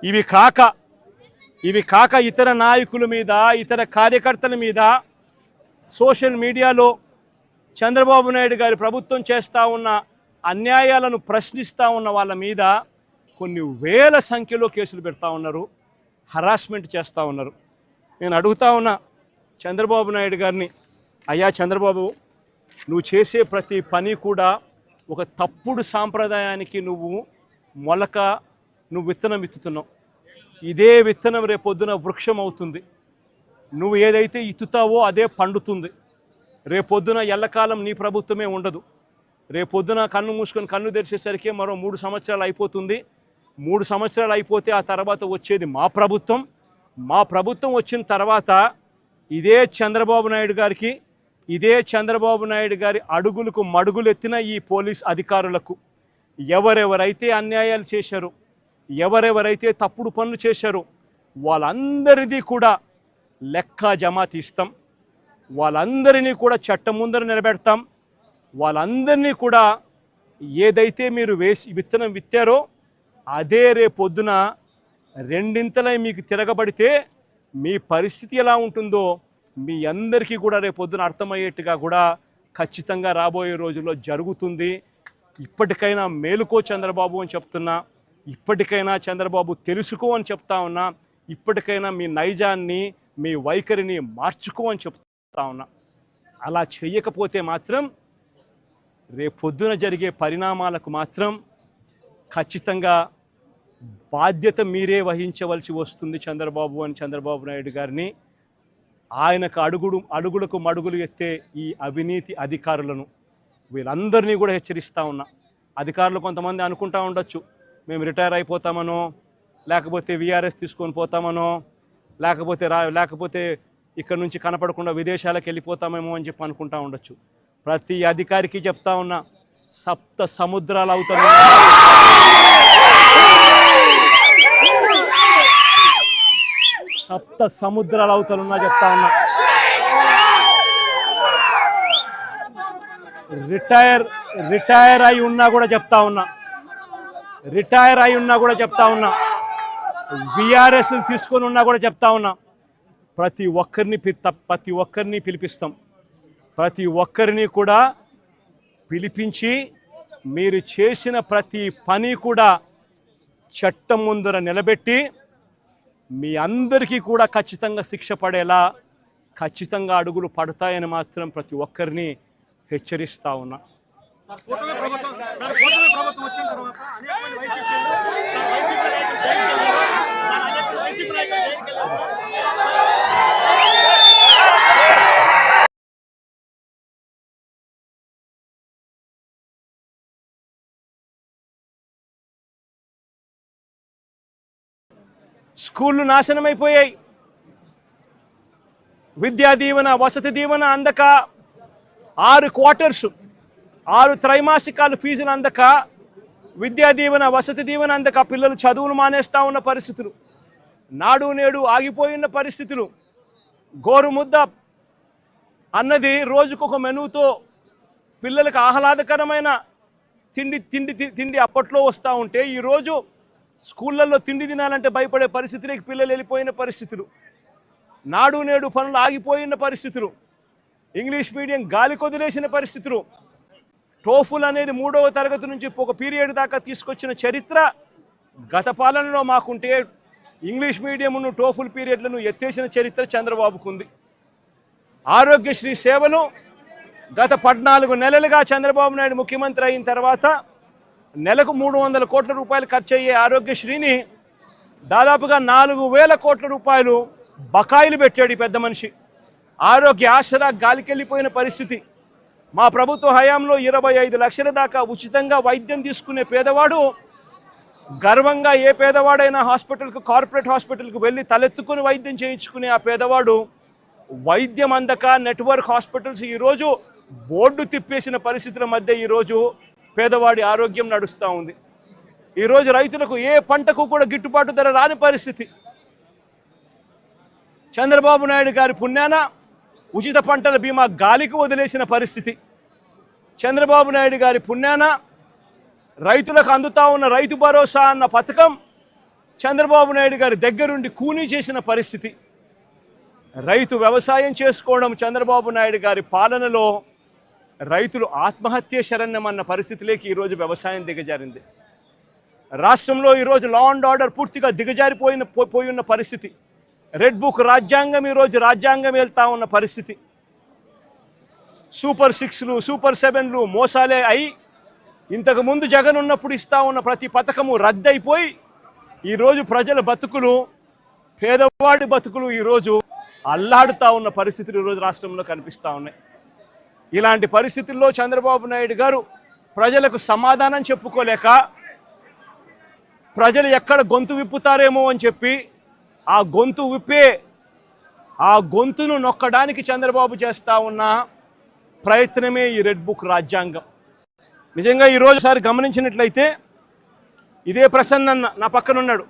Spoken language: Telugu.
ఇవి కాక ఇతర నాయకుల మీద, ఇతర కార్యకర్తల మీద సోషల్ మీడియాలో చంద్రబాబు నాయుడు గారి ప్రభుత్వం చేస్తూ ఉన్న అన్యాయాలను ప్రశ్నిస్తూ ఉన్న వాళ్ళ మీద కొన్ని వేల సంఖ్యలో కేసులు పెడతా ఉన్నారు, హరాస్మెంట్ చేస్తూ ఉన్నారు. నేను అడుగుతా ఉన్నా చంద్రబాబు నాయుడు గారిని, అయ్యా చంద్రబాబు, నువ్వు చేసే ప్రతి పని కూడా ఒక తప్పుడు సాంప్రదాయానికి నువ్వు విత్తనం విత్తుతున్నావు. ఇదే విత్తనం రేపొద్దున వృక్షం అవుతుంది. నువ్వు ఏదైతే ఇత్తుతావో అదే పండుతుంది. రేపొద్దున ఎల్లకాలం నీ ప్రభుత్వమే ఉండదు. రేపొద్దున కన్ను మూసుకొని కన్ను తెరిచేసరికి మరో 3 సంవత్సరాలు అయిపోతుంది. 3 సంవత్సరాలు అయిపోతే ఆ తర్వాత వచ్చేది మా ప్రభుత్వం. మా ప్రభుత్వం వచ్చిన తర్వాత ఇదే చంద్రబాబు నాయుడు గారి అడుగులకు మడుగులెత్తిన ఈ పోలీస్ అధికారులకు ఎవరెవరైతే అన్యాయాలు చేశారో, ఎవరెవరైతే తప్పుడు పనులు చేశారో వాళ్ళందరిది కూడా లెక్క జమా తీస్తాం. వాళ్ళందరినీ కూడా చట్టం ముందర నిలబెడతాం. వాళ్ళందరినీ కూడా ఏదైతే మీరు విత్తనం విత్తారో అదే రేపొద్దున రెండింతలై మీకు తిరగబడితే మీ పరిస్థితి ఎలా ఉంటుందో మీ అందరికీ కూడా రేపొద్దున అర్థమయ్యేట్టుగా కూడా ఖచ్చితంగా రాబోయే రోజుల్లో జరుగుతుంది. ఇప్పటికైనా మేలుకో చంద్రబాబు అని చెప్తున్నా. ఇప్పటికైనా చంద్రబాబు తెలుసుకో అని చెప్తా ఉన్నా. ఇప్పటికైనా మీ నైజాన్ని, మీ వైఖరిని మార్చుకో అని చెప్తా ఉన్నా. అలా చెయ్యకపోతే మాత్రం రేపొద్దున జరిగే పరిణామాలకు మాత్రం ఖచ్చితంగా బాధ్యత మీరే వహించవలసి వస్తుంది చంద్రబాబు నాయుడు గారిని. ఆయనకు అడుగులకు మడుగులు ఎత్తే ఈ అవినీతి అధికారులను వీళ్ళందరినీ కూడా హెచ్చరిస్తూ ఉన్నా. అధికారులు కొంతమంది అనుకుంటా ఉండొచ్చు, మేము రిటైర్ అయిపోతామనో, లేకపోతే వీఆర్ఎస్ తీసుకొని పోతామనో, లేకపోతే ఇక్కడ నుంచి కనపడకుండా విదేశాలకు వెళ్ళిపోతామేమో అని చెప్పి అనుకుంటా ఉండొచ్చు. ప్రతి అధికారికి చెప్తా ఉన్నా, 7 సముద్రాలు అవుతాయి. 7 సముద్రాలు అవుతానున్నా చెప్తా ఉన్నా. రిటైర్ అయి ఉన్నా కూడా చెప్తా ఉన్నా. విఆర్ఎస్ తీసుకొని ఉన్నా కూడా చెప్తా ఉన్నా. ప్రతి ఒక్కరిని పిలిపిస్తాం. ప్రతి ఒక్కరిని కూడా పిలిపించి మీరు చేసిన ప్రతి పని కూడా చట్టం ముందర నిలబెట్టి మీ అందరికీ కూడా ఖచ్చితంగా శిక్ష పడేలా ఖచ్చితంగా అడుగులు పడతాయని మాత్రం ప్రతి ఒక్కరిని హెచ్చరిస్తా ఉన్నా. స్కూళ్ళు నాశనమైపోయాయి. విద్యా దీవెన, వసతి దీవెన అందక 6 క్వార్టర్స్ 6 త్రైమాసికాలు ఫీజులు అందక, విద్యా దీవెన, వసతి దీవెన అందక పిల్లలు చదువులు మానేస్తూ ఉన్న పరిస్థితులు, నాడు నేడు ఆగిపోయిన పరిస్థితులు, గోరుముద్ద అన్నది రోజుకొక మెనూతో పిల్లలకు ఆహ్లాదకరమైన తిండి అప్పట్లో వస్తూ ఉంటే ఈరోజు స్కూళ్ళల్లో తిండి తినాలంటే భయపడే పరిస్థితులకి పిల్లలు వెళ్ళిపోయిన పరిస్థితులు, నాడు నేడు పనులు ఆగిపోయిన పరిస్థితులు, ఇంగ్లీష్ మీడియం గాలి కొదిలేసిన పరిస్థితులు, టోఫుల్ అనేది 3వ తరగతి నుంచి ఒక పీరియడ్ దాకా తీసుకొచ్చిన చరిత్ర గత పాలనలో మాకుంటే ఇంగ్లీష్ మీడియంను టోఫుల్ పీరియడ్లను ఎత్తేసిన చరిత్ర చంద్రబాబుకు ఉంది. ఆరోగ్యశ్రీ సేవలు గత 14 నెలలుగా చంద్రబాబు నాయుడు ముఖ్యమంత్రి అయిన తర్వాత నెలకు 300 కోట్ల రూపాయలు ఖర్చు అయ్యే ఆరోగ్యశ్రీని దాదాపుగా 4,000 కోట్ల రూపాయలు బకాయిలు పెట్టాడు ఈ పెద్ద మనిషి. ఆరోగ్య ఆసరా గాలికెళ్ళిపోయిన పరిస్థితి. మా ప్రభుత్వ హయాంలో 25 లక్షల దాకా ఉచితంగా వైద్యం తీసుకునే పేదవాడు గర్వంగా, ఏ పేదవాడైనా హాస్పిటల్కు, కార్పొరేట్ హాస్పిటల్కు వెళ్ళి తలెత్తుకుని వైద్యం చేయించుకునే ఆ పేదవాడు వైద్యం అందక నెట్వర్క్ హాస్పిటల్స్ ఈరోజు బోర్డు తిప్పేసిన పరిస్థితుల మధ్య ఈరోజు పేదవాడి ఆరోగ్యం నడుస్తూ ఉంది. ఈరోజు రైతులకు ఏ పంటకు కూడా గిట్టుబాటు ధర రాని పరిస్థితి. చంద్రబాబు నాయుడు గారి పుణ్యాన ఉచిత పంటల బీమా గాలికి వదిలేసిన పరిస్థితి. చంద్రబాబు నాయుడు గారి పుణ్యాన రైతులకు అందుతా ఉన్న రైతు భరోసా అన్న పథకం చంద్రబాబు నాయుడు గారి దగ్గరుండి కూనీ చేసిన పరిస్థితి. రైతు వ్యవసాయం చేసుకోవడం చంద్రబాబు నాయుడు గారి పాలనలో రైతులు ఆత్మహత్య శరణ్యమన్న పరిస్థితిలోకి ఈరోజు వ్యవసాయం దిగజారింది. రాష్ట్రంలో ఈరోజు లా అండ్ ఆర్డర్ పూర్తిగా పోయి ఉన్న పరిస్థితి. రెడ్ బుక్ రాజ్యాంగం ఈరోజు రాజ్యాంగం వెళ్తా ఉన్న పరిస్థితి. సూపర్ 6లు సూపర్ 7లు మోసాలే అయి ఇంతకుముందు జగన్ ఉన్నప్పుడు ఇస్తా ఉన్న ప్రతి పథకము రద్దయిపోయి ఈరోజు ప్రజల బతుకులు, పేదవాడి బతుకులు ఈరోజు అల్లాడుతూ ఉన్న పరిస్థితులు ఈరోజు రాష్ట్రంలో కనిపిస్తూ ఉన్నాయి. ఇలాంటి పరిస్థితుల్లో చంద్రబాబు నాయుడు గారు ప్రజలకు సమాధానం చెప్పుకోలేక ప్రజలు ఎక్కడ గొంతు విప్పుతారేమో అని చెప్పి ఆ గొంతును నొక్కడానికి చంద్రబాబు చేస్తూ ఉన్న ప్రయత్నమే ఈ రెడ్ బుక్ రాజ్యాంగం. నిజంగా ఈరోజుసారి గమనించినట్లయితే ఇదే ప్రసన్న నా పక్కన ఉన్నాడు.